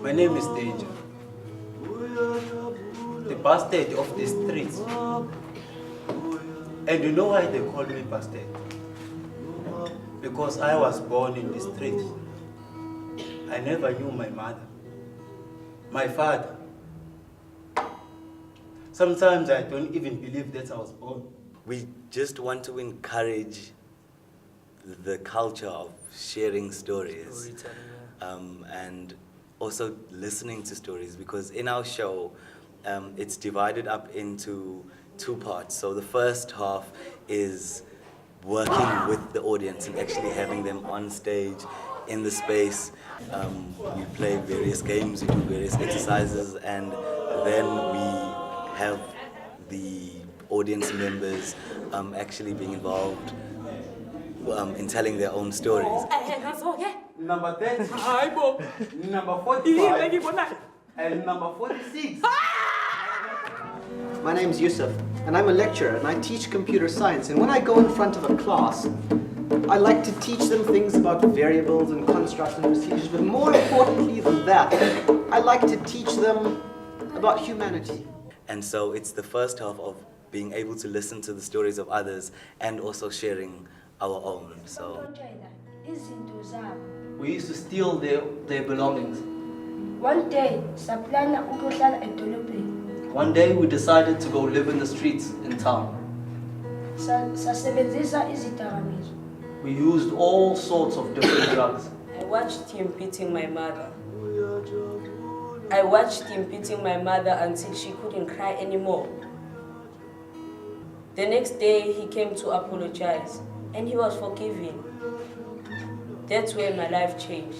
My name is Danger, the bastard of the streets. And you know why they call me bastard? Because I was born in the streets. I never knew my mother, my father. Sometimes I don't even believe that I was born. We just want to encourage the culture of sharing stories and also listening to stories, because in our show it's divided up into two parts. So the first half is working with the audience and actually having them on stage in the space. We play various games, we do various exercises, and then we have the audience members actually being involved in telling their own stories. Number 30, number 45, and number 46. My name's Yusuf, and I'm a lecturer, and I teach computer science. And when I go in front of a class, I like to teach them things about variables and constructs and procedures, but more importantly than that, I like to teach them about humanity. And so it's the first half of being able to listen to the stories of others and also sharing our own. So we used to steal their belongings. One day we decided to go live in the streets in town. We used all sorts of different drugs. I watched him beating my mother. I watched him beating my mother until she couldn't cry anymore. The next day he came to apologize and he was forgiven. That's where my life changed.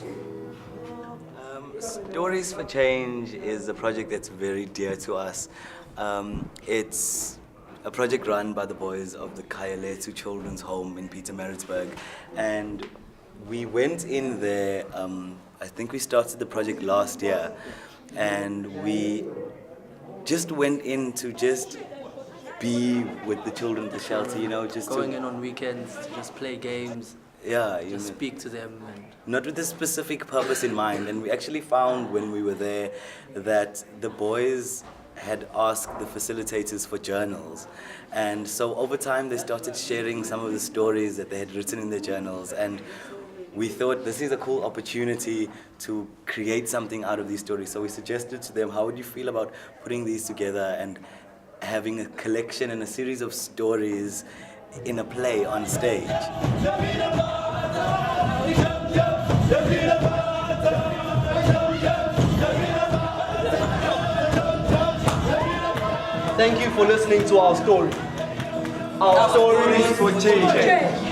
Stories for Change is a project that's very dear to us. It's a project run by the boys of the Khayalethu Children's Home in Pietermaritzburg. And we went in there, I think we started the project last year, and we just went in to just be with the children at the shelter, you know, just going in on weekends to just play games. Yeah, just speak to them. And not with a specific purpose in mind. And we actually found when we were there that the boys had asked the facilitators for journals. And so over time they started sharing some of the stories that they had written in their journals. And we thought this is a cool opportunity to create something out of these stories. So we suggested to them, how would you feel about putting these together and having a collection and a series of stories in a play on stage? Thank you for listening to our story. Our stories for change.